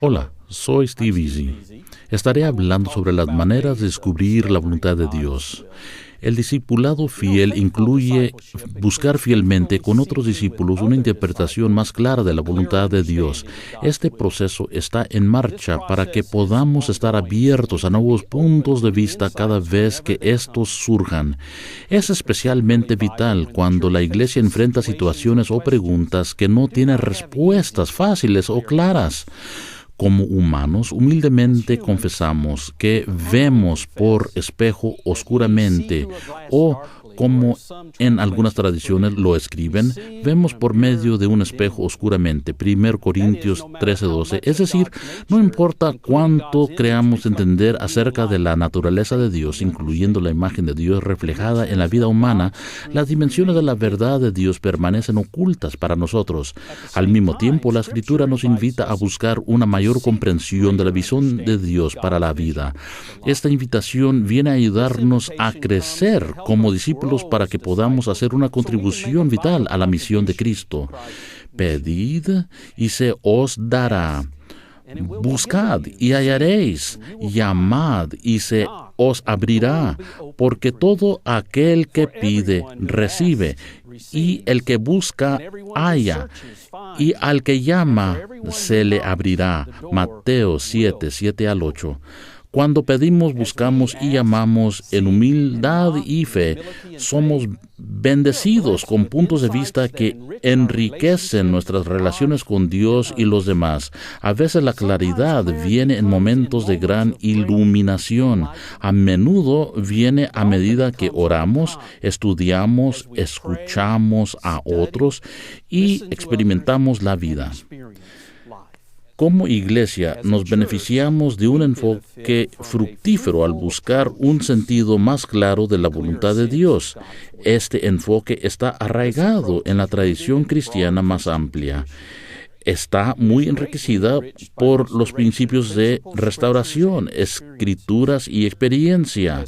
Hola, soy Steve Easy. Estaré hablando sobre las maneras de descubrir la voluntad de Dios. El discipulado fiel incluye buscar fielmente con otros discípulos una interpretación más clara de la voluntad de Dios. Este proceso está en marcha para que podamos estar abiertos a nuevos puntos de vista cada vez que estos surjan. Es especialmente vital cuando la Iglesia enfrenta situaciones o preguntas que no tienen respuestas fáciles o claras. Como humanos, humildemente confesamos que vemos por espejo oscuramente o, como en algunas tradiciones lo escriben, vemos por medio de un espejo oscuramente. 1 Corintios 13:12. Es decir, no importa cuánto creamos entender acerca de la naturaleza de Dios, incluyendo la imagen de Dios reflejada en la vida humana, las dimensiones de la verdad de Dios permanecen ocultas para nosotros. Al mismo tiempo, la Escritura nos invita a buscar una mayor comprensión de la visión de Dios para la vida. Esta invitación viene a ayudarnos a crecer como discípulos para que podamos hacer una contribución vital a la misión de Cristo. Pedid y se os dará. Buscad y hallaréis. Llamad y se os abrirá. Porque todo aquel que pide, recibe. Y el que busca, halla. Y al que llama, se le abrirá. Mateo 7:7-8. Cuando pedimos, buscamos y llamamos en humildad y fe, somos bendecidos con puntos de vista que enriquecen nuestras relaciones con Dios y los demás. A veces la claridad viene en momentos de gran iluminación. A menudo viene a medida que oramos, estudiamos, escuchamos a otros y experimentamos la vida. Como Iglesia, nos beneficiamos de un enfoque fructífero al buscar un sentido más claro de la voluntad de Dios. Este enfoque está arraigado en la tradición cristiana más amplia. Está muy enriquecida por los principios de restauración, escrituras y experiencia.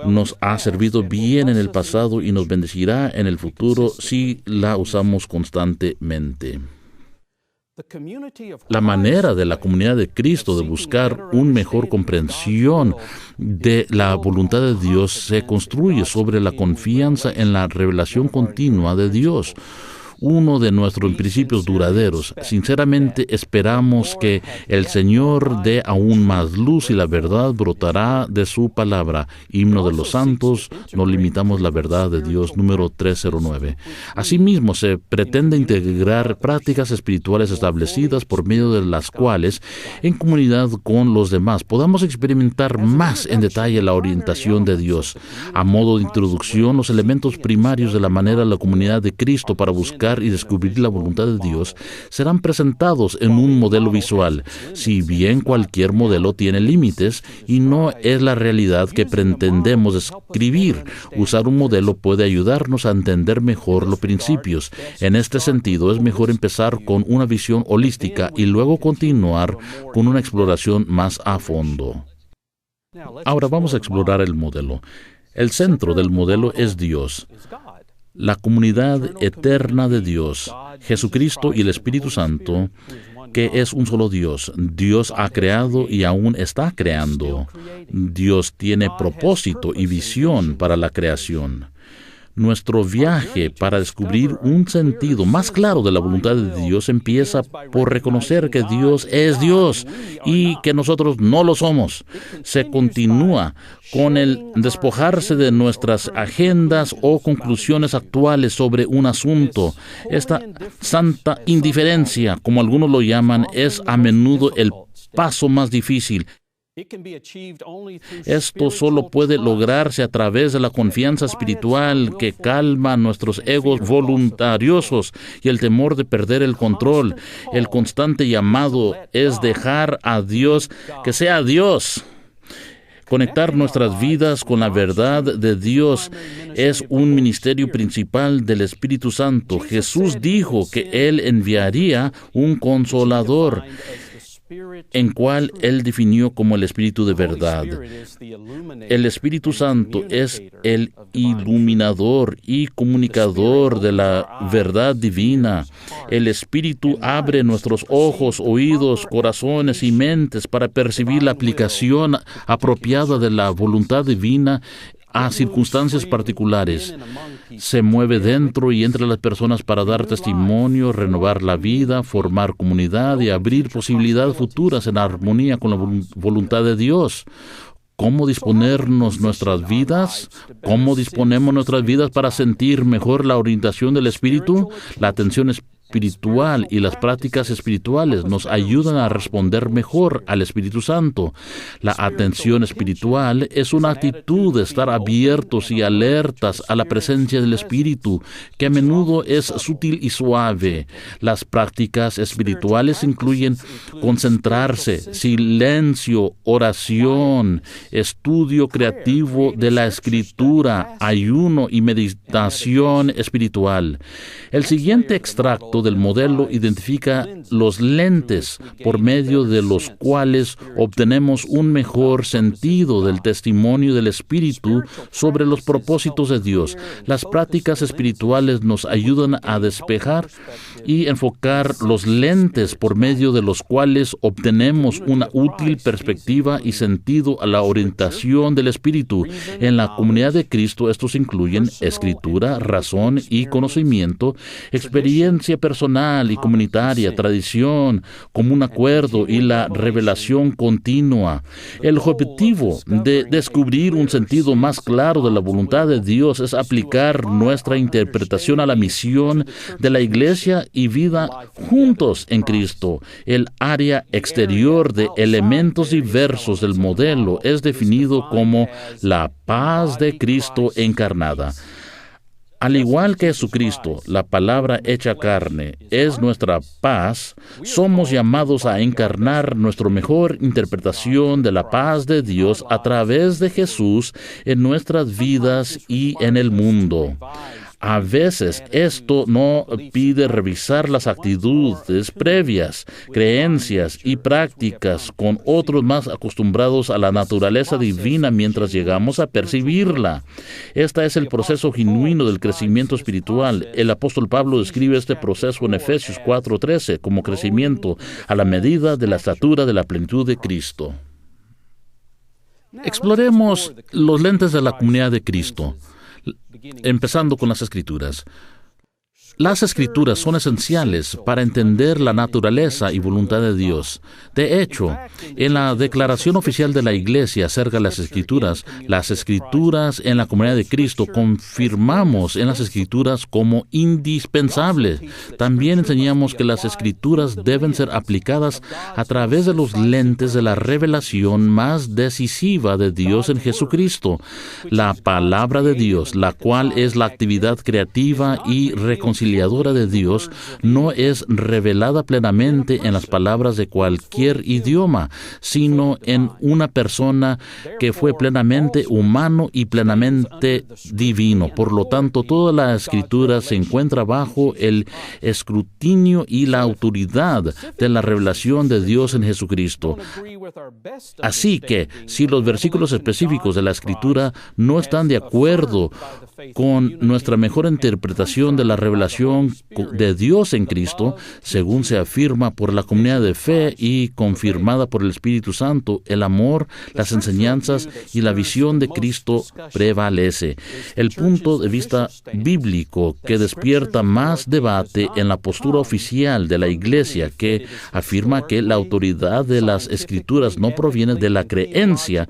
Nos ha servido bien en el pasado y nos bendecirá en el futuro si la usamos constantemente. La manera de la comunidad de Cristo de buscar una mejor comprensión de la voluntad de Dios se construye sobre la confianza en la revelación continua de Dios. Uno de nuestros principios duraderos. Sinceramente esperamos que el Señor dé aún más luz y la verdad brotará de su palabra. Himno de los Santos, no limitamos la verdad de Dios, número 309. Asimismo, se pretende integrar prácticas espirituales establecidas por medio de las cuales, en comunidad con los demás, podamos experimentar más en detalle la orientación de Dios. A modo de introducción, los elementos primarios de la manera de la comunidad de Cristo para buscar y descubrir la voluntad de Dios serán presentados en un modelo visual. Si bien cualquier modelo tiene límites y no es la realidad que pretendemos describir, usar un modelo puede ayudarnos a entender mejor los principios. En este sentido, es mejor empezar con una visión holística y luego continuar con una exploración más a fondo. Ahora vamos a explorar el modelo. El centro del modelo es Dios. La comunidad eterna de Dios, Jesucristo y el Espíritu Santo, que es un solo Dios. Dios ha creado y aún está creando. Dios tiene propósito y visión para la creación. Nuestro viaje para descubrir un sentido más claro de la voluntad de Dios empieza por reconocer que Dios es Dios y que nosotros no lo somos. Se continúa con el despojarse de nuestras agendas o conclusiones actuales sobre un asunto. Esta santa indiferencia, como algunos lo llaman, es a menudo el paso más difícil. Esto solo puede lograrse a través de la confianza espiritual que calma nuestros egos voluntariosos y el temor de perder el control. El constante llamado es dejar a Dios que sea Dios. Conectar nuestras vidas con la verdad de Dios es un ministerio principal del Espíritu Santo. Jesús dijo que Él enviaría un consolador. en cual Él definió como el Espíritu de verdad. El Espíritu Santo es el iluminador y comunicador de la verdad divina. El Espíritu abre nuestros ojos, oídos, corazones y mentes para percibir la aplicación apropiada de la voluntad divina a circunstancias particulares. Se mueve dentro y entre las personas para dar testimonio, renovar la vida, formar comunidad y abrir posibilidades futuras en armonía con la voluntad de Dios. ¿Cómo disponernos nuestras vidas? ¿Cómo disponemos nuestras vidas para sentir mejor la orientación del Espíritu? La atención espiritual y las prácticas espirituales nos ayudan a responder mejor al Espíritu Santo. La atención espiritual es una actitud de estar abiertos y alertas a la presencia del Espíritu, que a menudo es sutil y suave. Las prácticas espirituales incluyen concentrarse, silencio, oración, estudio creativo de la Escritura, ayuno y meditación espiritual. El siguiente extracto del modelo identifica los lentes por medio de los cuales obtenemos un mejor sentido del testimonio del Espíritu sobre los propósitos de Dios. Las prácticas espirituales nos ayudan a despejar y enfocar los lentes por medio de los cuales obtenemos una útil perspectiva y sentido a la orientación del Espíritu. En la comunidad de Cristo estos incluyen escritura, razón y conocimiento, experiencia personal y comunitaria, tradición, común acuerdo y la revelación continua. El objetivo de descubrir un sentido más claro de la voluntad de Dios es aplicar nuestra interpretación a la misión de la Iglesia y vida juntos en Cristo. El área exterior de elementos diversos del modelo es definido como la paz de Cristo encarnada. Al igual que Jesucristo, la palabra hecha carne, es nuestra paz, somos llamados a encarnar nuestra mejor interpretación de la paz de Dios a través de Jesús en nuestras vidas y en el mundo. A veces esto no pide revisar las actitudes previas, creencias y prácticas con otros más acostumbrados a la naturaleza divina mientras llegamos a percibirla. Este es el proceso genuino del crecimiento espiritual. El apóstol Pablo describe este proceso en Efesios 4:13 como crecimiento a la medida de la estatura de la plenitud de Cristo. Exploremos los lentes de la comunidad de Cristo, empezando con las Escrituras. Las Escrituras son esenciales para entender la naturaleza y voluntad de Dios. De hecho, en la declaración oficial de la Iglesia acerca de las Escrituras en la comunidad de Cristo, confirmamos en las Escrituras como indispensables. También enseñamos que las Escrituras deben ser aplicadas a través de los lentes de la revelación más decisiva de Dios en Jesucristo, la palabra de Dios, la cual es la actividad creativa y reconciliadora de Dios, no es revelada plenamente en las palabras de cualquier idioma, sino en una persona que fue plenamente humano y plenamente divino. Por lo tanto, toda la Escritura se encuentra bajo el escrutinio y la autoridad de la revelación de Dios en Jesucristo. Así que, si los versículos específicos de la Escritura no están de acuerdo con nuestra mejor interpretación de la revelación de Dios en Cristo, según se afirma por la comunidad de fe y confirmada por el Espíritu Santo, el amor, las enseñanzas y la visión de Cristo prevalece. El punto de vista bíblico que despierta más debate en la postura oficial de la Iglesia, que afirma que la autoridad de las Escrituras no proviene de la creencia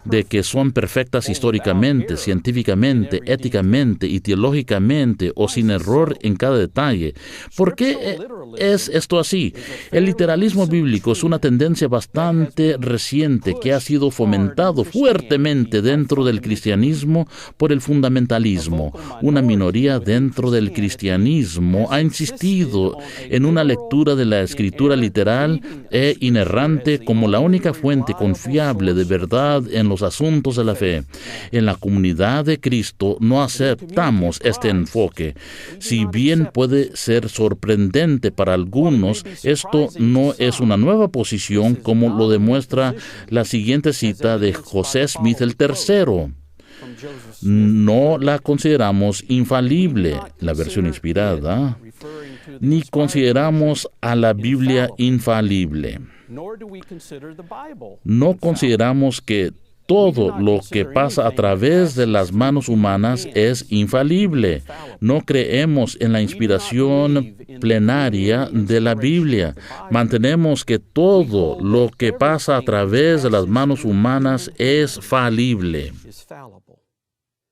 de que son perfectas históricamente, científicamente, éticamente y teológicamente o sin error en cada detalle. ¿Por qué es esto así? El literalismo bíblico es una tendencia bastante reciente que ha sido fomentado fuertemente dentro del cristianismo por el fundamentalismo. Una minoría dentro del cristianismo ha insistido en una lectura de la Escritura literal e inerrante como la única fuente confiable de verdad en los asuntos de la fe. En la comunidad de Cristo no aceptamos este enfoque. Si bien bien puede ser sorprendente para algunos, esto no es una nueva posición, como lo demuestra la siguiente cita de José Smith III. No la consideramos infalible, la versión inspirada, ni consideramos a la Biblia infalible. No consideramos que todo lo que pasa a través de las manos humanas es infalible. No creemos en la inspiración plenaria de la Biblia. Mantenemos que todo lo que pasa a través de las manos humanas es falible.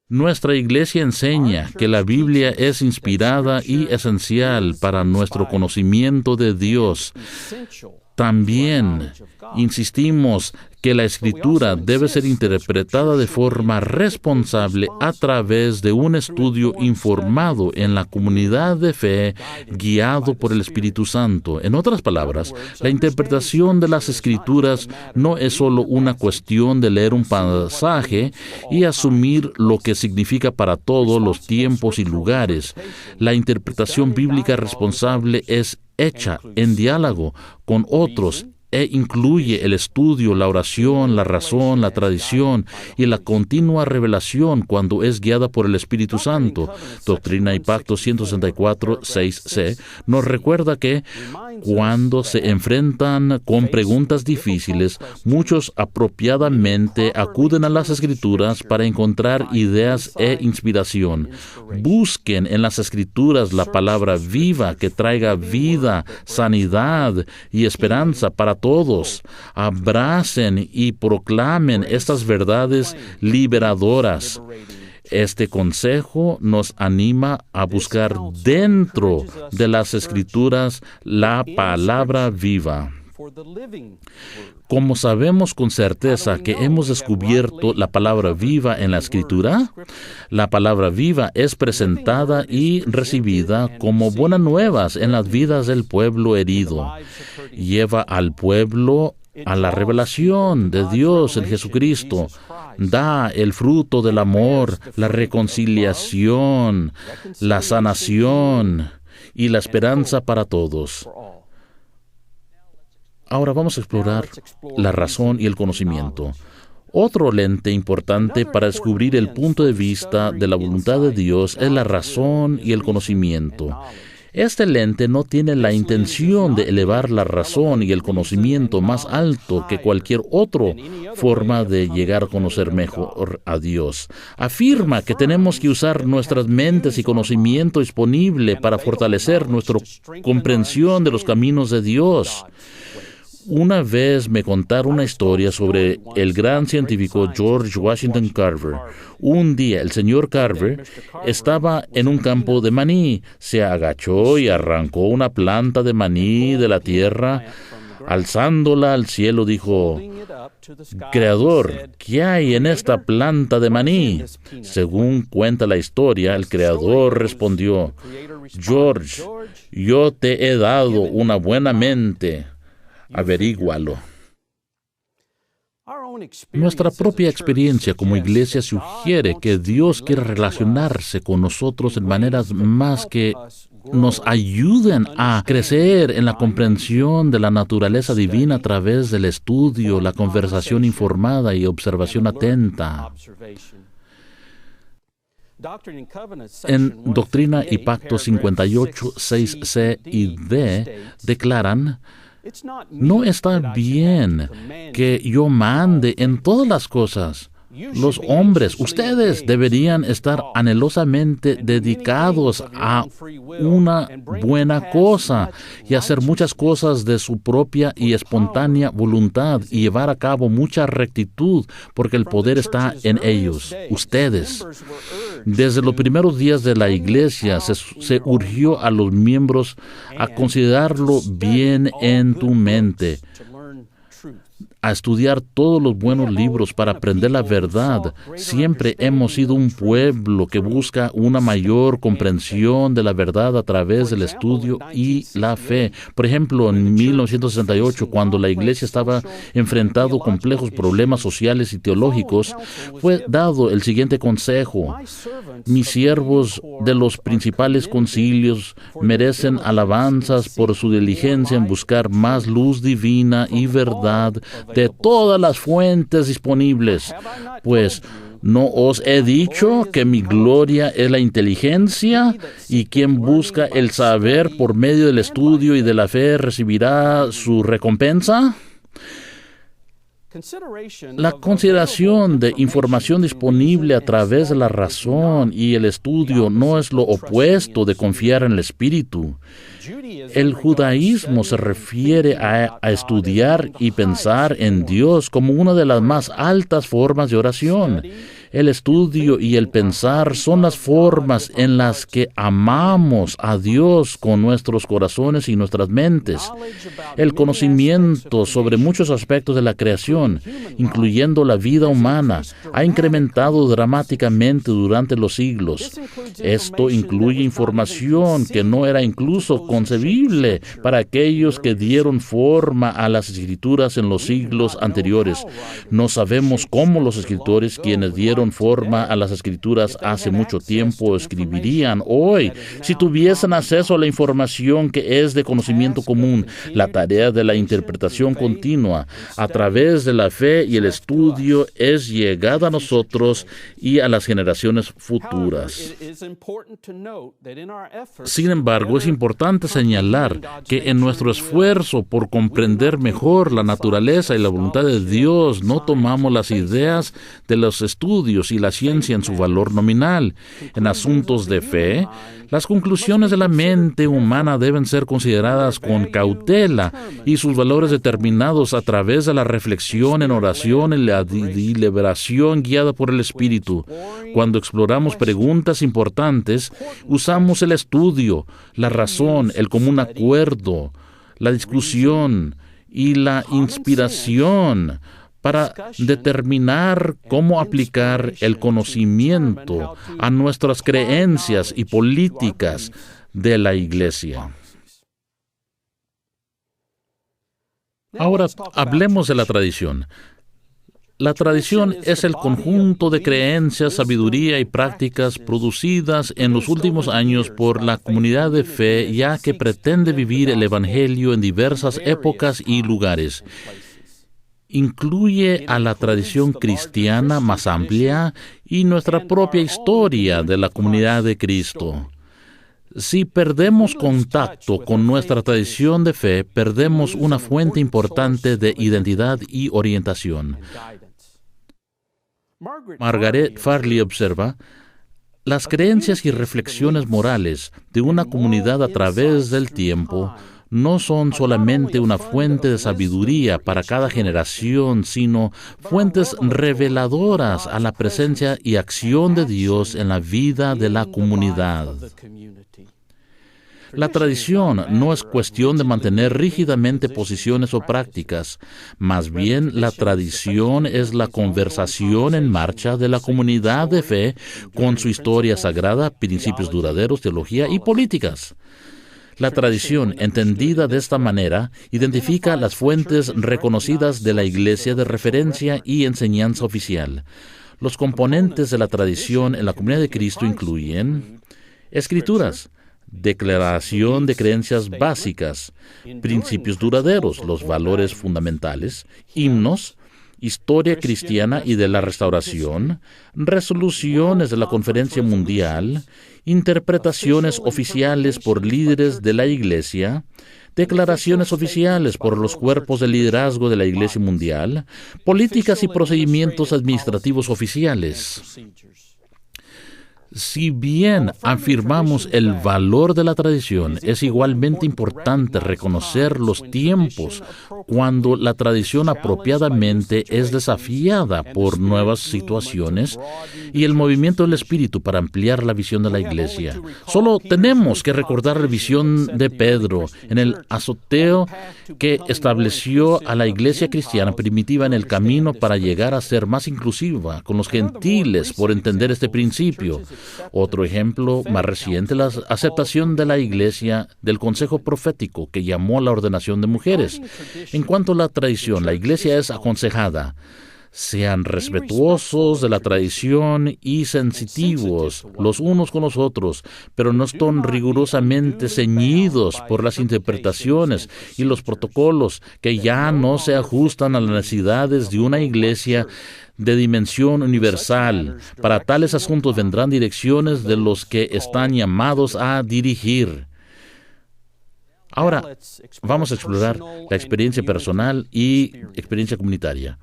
Nuestra iglesia enseña que la Biblia es inspirada y esencial para nuestro conocimiento de Dios. También insistimos que la Escritura debe ser interpretada de forma responsable a través de un estudio informado en la comunidad de fe, guiado por el Espíritu Santo. En otras palabras, la interpretación de las Escrituras no es solo una cuestión de leer un pasaje y asumir lo que significa para todos los tiempos y lugares. La interpretación bíblica responsable es hecha en diálogo con otros e incluye el estudio, la oración, la razón, la tradición y la continua revelación cuando es guiada por el Espíritu Santo. Doctrina y Pactos 164, 6c nos recuerda que cuando se enfrentan con preguntas difíciles, muchos apropiadamente acuden a las Escrituras para encontrar ideas e inspiración. Busquen en las Escrituras la palabra viva que traiga vida, sanidad y esperanza para todos. Abracen y proclamen estas verdades liberadoras. Este consejo nos anima a buscar dentro de las Escrituras la palabra viva. ¿Cómo sabemos con certeza que hemos descubierto la palabra viva en la Escritura? La palabra viva es presentada y recibida como buenas nuevas en las vidas del pueblo herido. Lleva al pueblo a la revelación de Dios en Jesucristo. Da el fruto del amor, la reconciliación, la sanación y la esperanza para todos. Ahora vamos a explorar la razón y el conocimiento. Otro lente importante para descubrir el punto de vista de la voluntad de Dios es la razón y el conocimiento. Este lente no tiene la intención de elevar la razón y el conocimiento más alto que cualquier otra forma de llegar a conocer mejor a Dios. Afirma que tenemos que usar nuestras mentes y conocimiento disponible para fortalecer nuestra comprensión de los caminos de Dios. Una vez me contaron una historia sobre el gran científico George Washington Carver. Un día el señor Carver estaba en un campo de maní. Se agachó y arrancó una planta de maní de la tierra. Alzándola al cielo dijo: Creador, ¿qué hay en esta planta de maní? Según cuenta la historia, el Creador respondió: George, yo te he dado una buena mente. Averígualo. Nuestra propia experiencia como iglesia sugiere que Dios quiere relacionarse con nosotros en maneras más que nos ayuden a crecer en la comprensión de la naturaleza divina a través del estudio, la conversación informada y observación atenta. En Doctrina y Pactos 58, 6c y d declaran: no está bien que yo mande en todas las cosas. Los hombres, ustedes deberían estar anhelosamente dedicados a una buena cosa y hacer muchas cosas de su propia y espontánea voluntad y llevar a cabo mucha rectitud, porque el poder está en ellos, ustedes. Desde los primeros días de la iglesia se urgió a los miembros a considerarlo bien en tu mente. a estudiar todos los buenos libros para aprender la verdad. Siempre hemos sido un pueblo que busca una mayor comprensión de la verdad a través del estudio y la fe. Por ejemplo, en 1968, cuando la Iglesia estaba enfrentando complejos problemas sociales y teológicos, fue dado el siguiente consejo: mis siervos de los principales concilios merecen alabanzas por su diligencia en buscar más luz divina y verdad de todas las fuentes disponibles. Pues, ¿no os he dicho que mi gloria es la inteligencia? Y quien busca el saber por medio del estudio y de la fe recibirá su recompensa. La consideración de información disponible a través de la razón y el estudio no es lo opuesto de confiar en el Espíritu. El judaísmo se refiere a estudiar y pensar en Dios como una de las más altas formas de oración. El estudio y el pensar son las formas en las que amamos a Dios con nuestros corazones y nuestras mentes. El conocimiento sobre muchos aspectos de la creación, incluyendo la vida humana, ha incrementado dramáticamente durante los siglos. Esto incluye información que no era incluso concebible para aquellos que dieron forma a las escrituras en los siglos anteriores. No sabemos cómo los escritores, quienes dieron forma a las escrituras hace mucho tiempo, escribirían hoy si tuviesen acceso a la información que es de conocimiento común. La tarea de la interpretación continua a través de la fe y el estudio es llegada a nosotros y a las generaciones futuras. Sin embargo, es importante señalar que en nuestro esfuerzo por comprender mejor la naturaleza y la voluntad de Dios, no tomamos las ideas de los estudios y la ciencia en su valor nominal. En asuntos de fe, las conclusiones de la mente humana deben ser consideradas con cautela y sus valores determinados a través de la reflexión en oración y la deliberación guiada por el Espíritu. Cuando exploramos preguntas importantes, usamos el estudio, la razón, el común acuerdo, la discusión y la inspiración para determinar cómo aplicar el conocimiento a nuestras creencias y políticas de la Iglesia. Ahora hablemos de la tradición. La tradición es el conjunto de creencias, sabiduría y prácticas producidas en los últimos años por la comunidad de fe, ya que pretende vivir el Evangelio en diversas épocas y lugares. Incluye a la tradición cristiana más amplia y nuestra propia historia de la comunidad de Cristo. Si perdemos contacto con nuestra tradición de fe, perdemos una fuente importante de identidad y orientación. Margaret Farley observa: las creencias y reflexiones morales de una comunidad a través del tiempo no son solamente una fuente de sabiduría para cada generación, sino fuentes reveladoras a la presencia y acción de Dios en la vida de la comunidad. La tradición no es cuestión de mantener rígidamente posiciones o prácticas. Más bien, la tradición es la conversación en marcha de la comunidad de fe con su historia sagrada, principios duraderos, teología y políticas. La tradición, entendida de esta manera, identifica las fuentes reconocidas de la Iglesia de referencia y enseñanza oficial. Los componentes de la tradición en la comunidad de Cristo incluyen escrituras, declaración de creencias básicas, principios duraderos, los valores fundamentales, himnos, historia cristiana y de la restauración, resoluciones de la Conferencia Mundial, interpretaciones oficiales por líderes de la Iglesia, declaraciones oficiales por los cuerpos de liderazgo de la Iglesia Mundial, políticas y procedimientos administrativos oficiales. Si bien afirmamos el valor de la tradición, es igualmente importante reconocer los tiempos cuando la tradición apropiadamente es desafiada por nuevas situaciones y el movimiento del Espíritu para ampliar la visión de la Iglesia. Solo tenemos que recordar la visión de Pedro en el azoteo que estableció a la Iglesia cristiana primitiva en el camino para llegar a ser más inclusiva con los gentiles por entender este principio. Otro ejemplo más reciente, la aceptación de la Iglesia del consejo profético que llamó a la ordenación de mujeres. En cuanto a la tradición, la Iglesia es aconsejada: sean respetuosos de la tradición y sensitivos los unos con los otros, pero no están rigurosamente ceñidos por las interpretaciones y los protocolos que ya no se ajustan a las necesidades de una iglesia de dimensión universal. Para tales asuntos vendrán direcciones de los que están llamados a dirigir. Ahora, vamos a explorar la experiencia personal y experiencia comunitaria.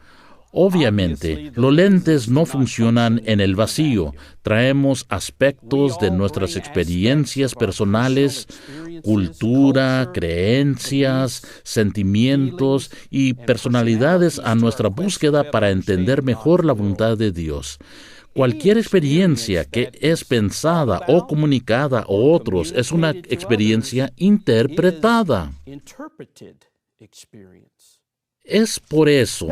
Obviamente, los lentes no funcionan en el vacío. Traemos aspectos de nuestras experiencias personales, cultura, creencias, sentimientos y personalidades a nuestra búsqueda para entender mejor la voluntad de Dios. Cualquier experiencia que es pensada o comunicada a otros es una experiencia interpretada. Es por eso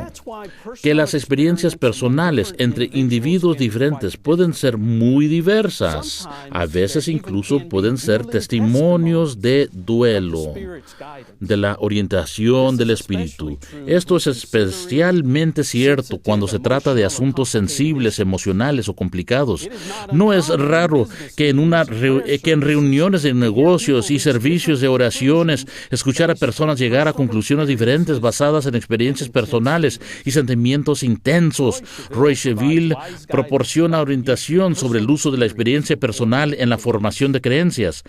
que las experiencias personales entre individuos diferentes pueden ser muy diversas. A veces incluso pueden ser testimonios de duelo, de la orientación del espíritu. Esto es especialmente cierto cuando se trata de asuntos sensibles, emocionales o complicados. No es raro que en reuniones de negocios y servicios de oraciones escuchar a personas llegar a conclusiones diferentes basadas en experiencias personales y sentimientos intensos. Roy Cheville proporciona orientación sobre el uso de la experiencia personal en la formación de creencias.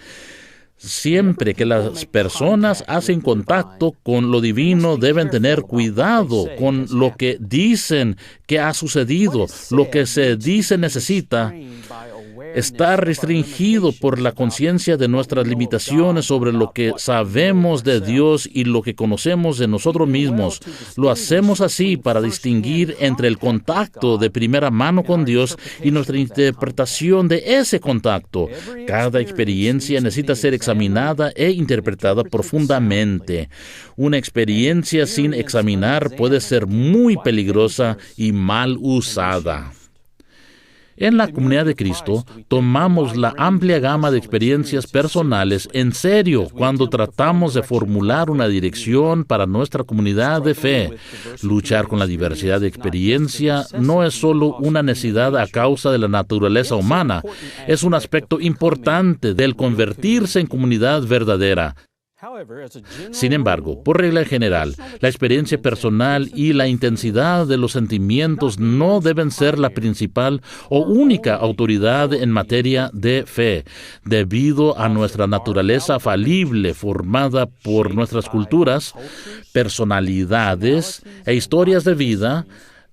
Siempre que las personas hacen contacto con lo divino, deben tener cuidado con lo que dicen que ha sucedido. Lo que se dice necesita está restringido por la conciencia de nuestras limitaciones sobre lo que sabemos de Dios y lo que conocemos de nosotros mismos. Lo hacemos así para distinguir entre el contacto de primera mano con Dios y nuestra interpretación de ese contacto. Cada experiencia necesita ser examinada e interpretada profundamente. Una experiencia sin examinar puede ser muy peligrosa y mal usada. En la comunidad de Cristo, tomamos la amplia gama de experiencias personales en serio cuando tratamos de formular una dirección para nuestra comunidad de fe. Luchar con la diversidad de experiencia no es solo una necesidad a causa de la naturaleza humana, es un aspecto importante del convertirse en comunidad verdadera. Sin embargo, por regla general, la experiencia personal y la intensidad de los sentimientos no deben ser la principal o única autoridad en materia de fe. Debido a nuestra naturaleza falible formada por nuestras culturas, personalidades e historias de vida,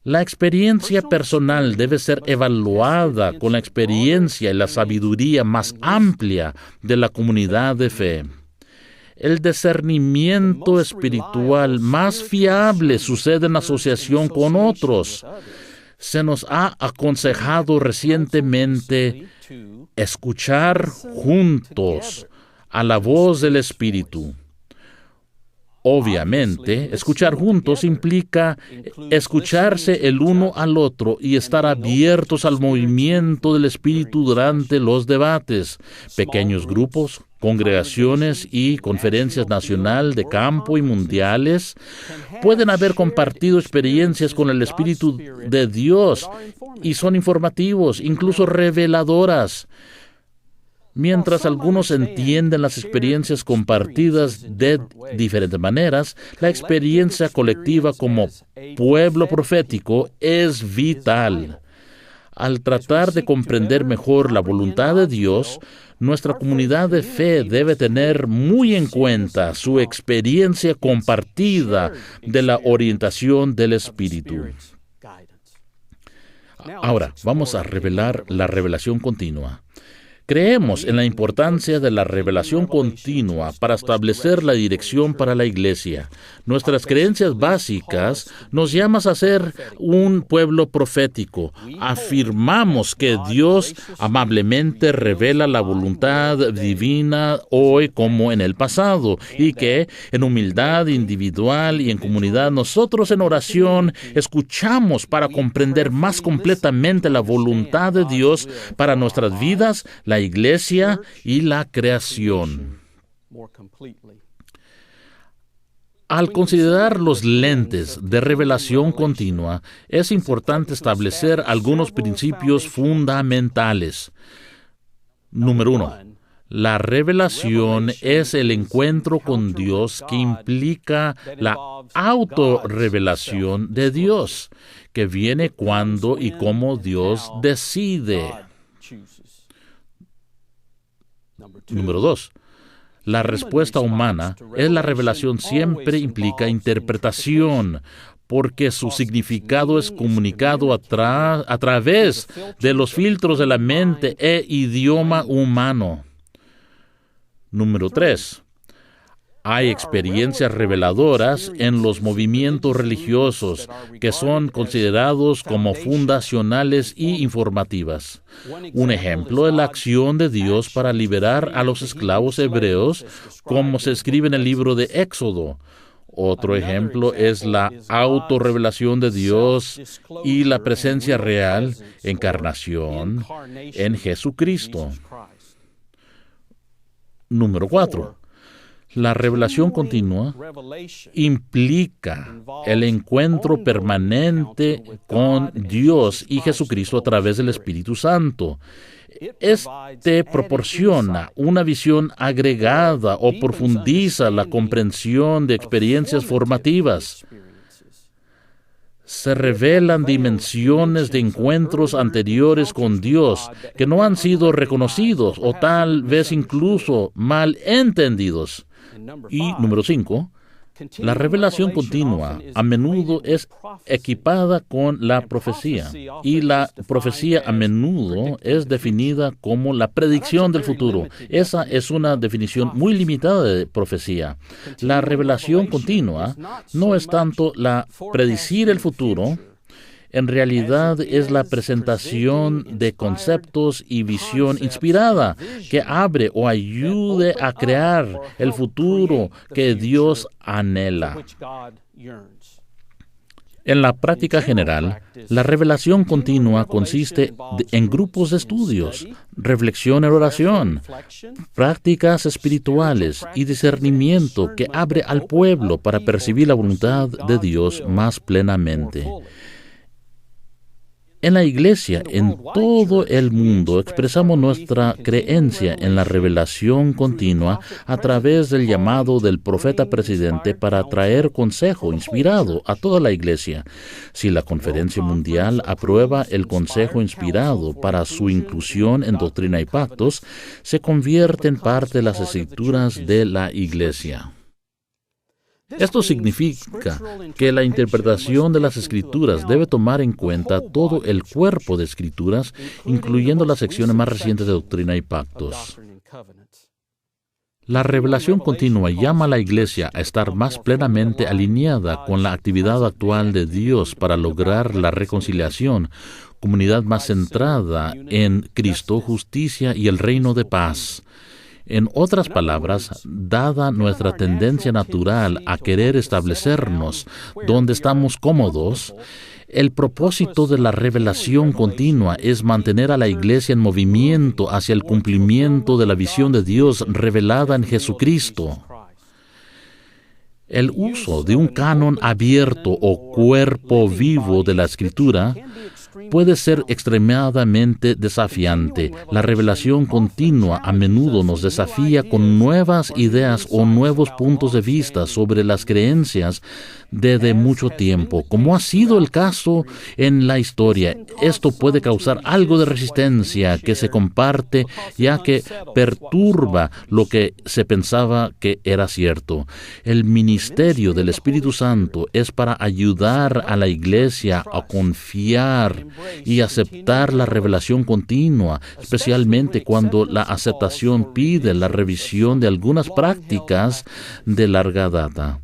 la experiencia personal debe ser evaluada con la experiencia y la sabiduría más amplia de la comunidad de fe. El discernimiento espiritual más fiable sucede en asociación con otros. Se nos ha aconsejado recientemente escuchar juntos a la voz del Espíritu. Obviamente, escuchar juntos implica escucharse el uno al otro y estar abiertos al movimiento del Espíritu durante los debates. Pequeños grupos, congregaciones y conferencias nacional, de campo y mundiales pueden haber compartido experiencias con el Espíritu de Dios y son informativos, incluso reveladoras. Mientras algunos entienden las experiencias compartidas de diferentes maneras, la experiencia colectiva como pueblo profético es vital. Al tratar de comprender mejor la voluntad de Dios, nuestra comunidad de fe debe tener muy en cuenta su experiencia compartida de la orientación del Espíritu. Ahora, vamos a revelar la revelación continua. Creemos en la importancia de la revelación continua para establecer la dirección para la Iglesia. Nuestras creencias básicas nos llaman a ser un pueblo profético. Afirmamos que Dios amablemente revela la voluntad divina hoy como en el pasado, y que en humildad individual y en comunidad nosotros en oración escuchamos para comprender más completamente la voluntad de Dios para nuestras vidas, la Iglesia y la creación. Al considerar los lentes de revelación continua, es importante establecer algunos principios fundamentales. Número 1. La revelación es el encuentro con Dios que implica la autorrevelación de Dios, que viene cuando y cómo Dios decide. Número 2. La respuesta humana es la revelación siempre implica interpretación, porque su significado es comunicado a través de los filtros de la mente e idioma humano. Número 3. Hay experiencias reveladoras en los movimientos religiosos que son considerados como fundacionales y informativas. Un ejemplo es la acción de Dios para liberar a los esclavos hebreos, como se escribe en el libro de Éxodo. Otro ejemplo es la autorrevelación de Dios y la presencia real, encarnación, en Jesucristo. Número 4. La revelación continua implica el encuentro permanente con Dios y Jesucristo a través del Espíritu Santo. Este proporciona una visión agregada o profundiza la comprensión de experiencias formativas. Se revelan dimensiones de encuentros anteriores con Dios que no han sido reconocidos o tal vez incluso mal entendidos. Y número 5, la revelación continua a menudo es equipada con la profecía, y la profecía a menudo es definida como la predicción del futuro. Esa es una definición muy limitada de profecía. La revelación continua no es tanto la predecir el futuro, en realidad es la presentación de conceptos y visión inspirada que abre o ayude a crear el futuro que Dios anhela. En la práctica general, la revelación continua consiste en grupos de estudios, reflexión en oración, prácticas espirituales y discernimiento que abre al pueblo para percibir la voluntad de Dios más plenamente. En la Iglesia, en todo el mundo, expresamos nuestra creencia en la revelación continua a través del llamado del profeta presidente para traer consejo inspirado a toda la Iglesia. Si la Conferencia Mundial aprueba el consejo inspirado para su inclusión en Doctrina y Pactos, se convierte en parte de las Escrituras de la Iglesia. Esto significa que la interpretación de las Escrituras debe tomar en cuenta todo el cuerpo de Escrituras, incluyendo las secciones más recientes de Doctrina y Pactos. La revelación continua llama a la Iglesia a estar más plenamente alineada con la actividad actual de Dios para lograr la reconciliación, comunidad más centrada en Cristo, justicia y el reino de paz. En otras palabras, dada nuestra tendencia natural a querer establecernos donde estamos cómodos, el propósito de la revelación continua es mantener a la Iglesia en movimiento hacia el cumplimiento de la visión de Dios revelada en Jesucristo. El uso de un canon abierto o cuerpo vivo de la Escritura puede ser extremadamente desafiante. La revelación continua a menudo nos desafía con nuevas ideas o nuevos puntos de vista sobre las creencias desde mucho tiempo, como ha sido el caso en la historia. Esto puede causar algo de resistencia que se comparte, ya que perturba lo que se pensaba que era cierto. El ministerio del Espíritu Santo es para ayudar a la Iglesia a confiar abrazar y aceptar la revelación continua, especialmente cuando la aceptación pide la revisión de algunas prácticas de larga data.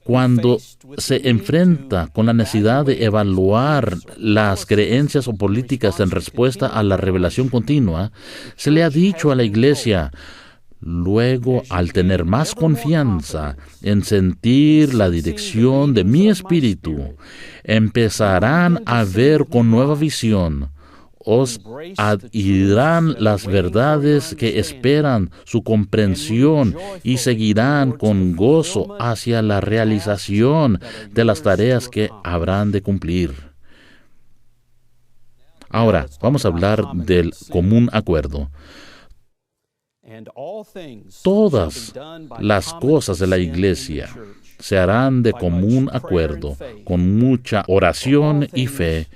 Cuando se enfrenta con la necesidad de evaluar las creencias o políticas en respuesta a la revelación continua, se le ha dicho a la Iglesia: luego, al tener más confianza en sentir la dirección de mi espíritu, empezarán a ver con nueva visión. Os adherirán las verdades que esperan su comprensión y seguirán con gozo hacia la realización de las tareas que habrán de cumplir. Ahora, vamos a hablar del común acuerdo. Todas las cosas de la Iglesia se harán de común acuerdo, con mucha oración y fe,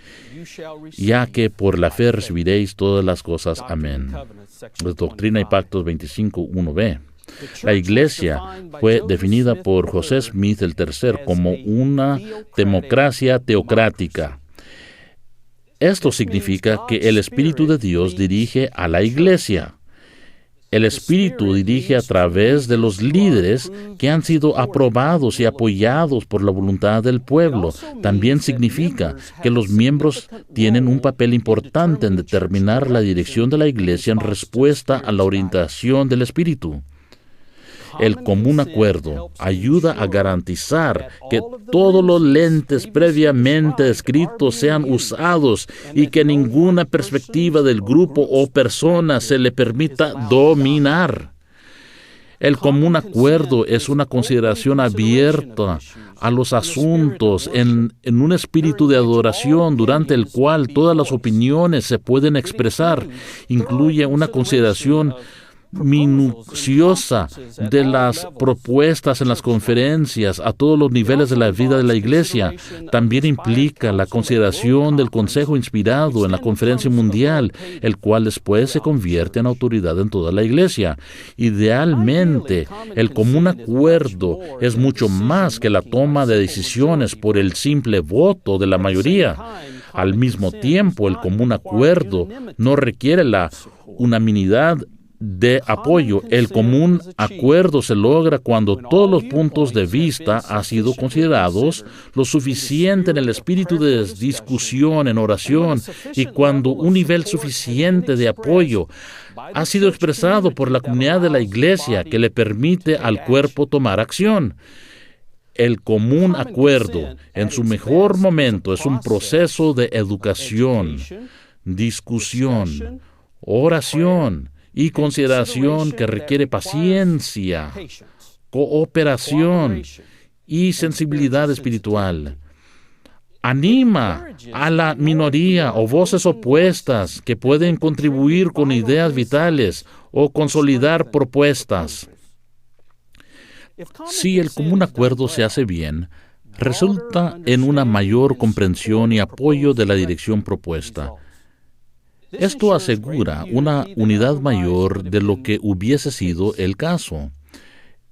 ya que por la fe recibiréis todas las cosas. Amén. Doctrina y Pactos 25:1b. La Iglesia fue definida por José Smith el III como una democracia teocrática. Esto significa que el Espíritu de Dios dirige a la Iglesia. El Espíritu dirige a través de los líderes que han sido aprobados y apoyados por la voluntad del pueblo. También significa que los miembros tienen un papel importante en determinar la dirección de la Iglesia en respuesta a la orientación del Espíritu. El común acuerdo ayuda a garantizar que todos los lentes previamente escritos sean usados y que ninguna perspectiva del grupo o persona se le permita dominar. El común acuerdo es una consideración abierta a los asuntos en un espíritu de adoración durante el cual todas las opiniones se pueden expresar. Incluye una consideración minuciosa de las propuestas en las conferencias a todos los niveles de la vida de la Iglesia. También implica la consideración del consejo inspirado en la conferencia mundial, el cual después se convierte en autoridad en toda la Iglesia. Idealmente, el común acuerdo es mucho más que la toma de decisiones por el simple voto de la mayoría. Al mismo tiempo, el común acuerdo no requiere la unanimidad de apoyo. El común acuerdo se logra cuando todos los puntos de vista han sido considerados lo suficiente en el espíritu de discusión, en oración, y cuando un nivel suficiente de apoyo ha sido expresado por la comunidad de la Iglesia que le permite al cuerpo tomar acción. El común acuerdo, en su mejor momento, es un proceso de educación, discusión, oración y consideración que requiere paciencia, cooperación y sensibilidad espiritual. Anima a la minoría o voces opuestas que pueden contribuir con ideas vitales o consolidar propuestas. Si el común acuerdo se hace bien, resulta en una mayor comprensión y apoyo de la dirección propuesta. Esto asegura una unidad mayor de lo que hubiese sido el caso.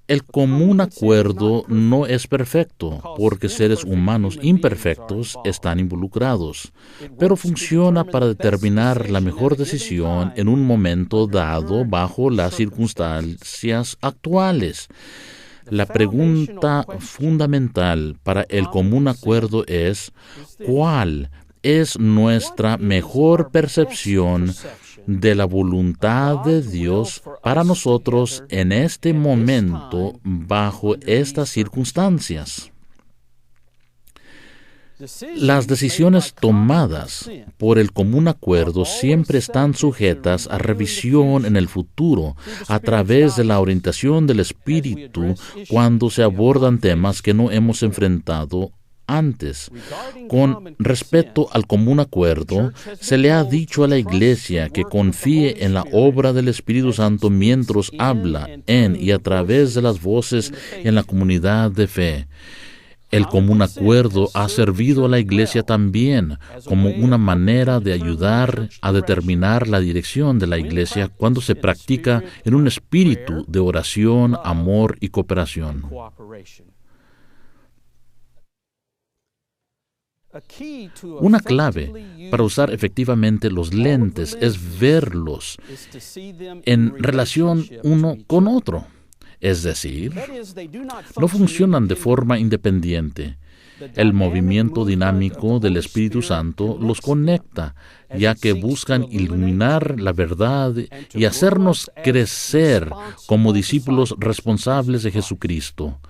El común acuerdo no es perfecto, porque seres humanos imperfectos están involucrados, pero funciona para determinar la mejor decisión en un momento dado bajo las circunstancias actuales. La pregunta fundamental para el común acuerdo es: ¿cuál es nuestra mejor percepción de la voluntad de Dios para nosotros en este momento, bajo estas circunstancias? Las decisiones tomadas por el común acuerdo siempre están sujetas a revisión en el futuro a través de la orientación del Espíritu cuando se abordan temas que no hemos enfrentado antes. Con respecto al común acuerdo, se le ha dicho a la Iglesia que confíe en la obra del Espíritu Santo mientras habla en y a través de las voces en la comunidad de fe. El común acuerdo ha servido a la Iglesia también como una manera de ayudar a determinar la dirección de la Iglesia cuando se practica en un espíritu de oración, amor y cooperación. Una clave para usar efectivamente los lentes es verlos en relación uno con otro. Es decir, no funcionan de forma independiente. El movimiento dinámico del Espíritu Santo los conecta, ya que buscan iluminar la verdad y hacernos crecer como discípulos responsables de Jesucristo.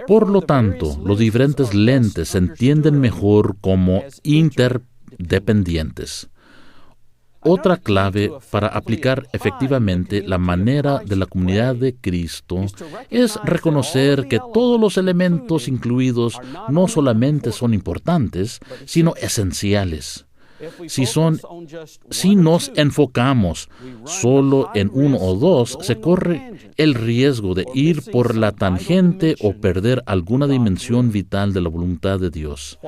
Por lo tanto, los diferentes lentes se entienden mejor como interdependientes. Otra clave para aplicar efectivamente la manera de la comunidad de Cristo es reconocer que todos los elementos incluidos no solamente son importantes, sino esenciales. Si nos enfocamos solo en uno o dos, se corre el riesgo de ir por la tangente o perder alguna dimensión vital de la voluntad de Dios.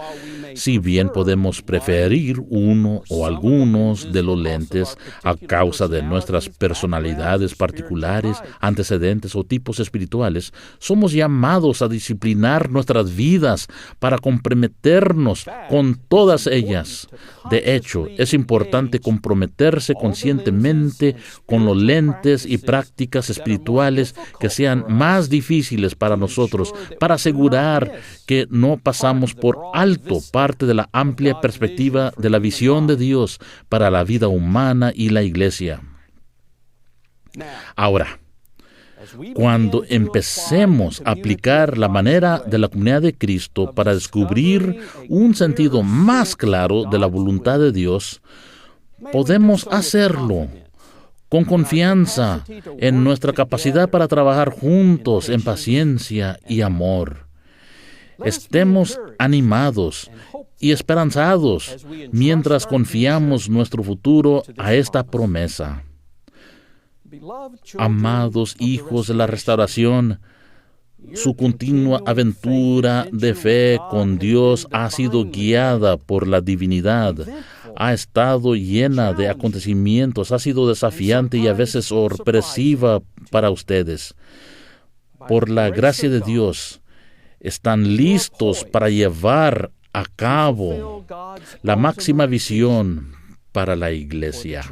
Si bien podemos preferir uno o algunos de los lentes a causa de nuestras personalidades particulares, antecedentes o tipos espirituales, somos llamados a disciplinar nuestras vidas para comprometernos con todas ellas. De hecho, es importante comprometerse conscientemente con los lentes y prácticas espirituales que sean más difíciles para nosotros, para asegurar que no pasamos por alto parte de la amplia perspectiva de la visión de Dios para la vida humana y la Iglesia. Ahora, cuando empecemos a aplicar la manera de la comunidad de Cristo para descubrir un sentido más claro de la voluntad de Dios, podemos hacerlo con confianza en nuestra capacidad para trabajar juntos en paciencia y amor. Estemos animados y esperanzados mientras confiamos nuestro futuro a esta promesa. Amados hijos de la restauración, su continua aventura de fe con Dios ha sido guiada por la divinidad, ha estado llena de acontecimientos, ha sido desafiante y a veces sorpresiva para ustedes. Por la gracia de Dios, están listos para llevar a cabo la máxima visión para la Iglesia.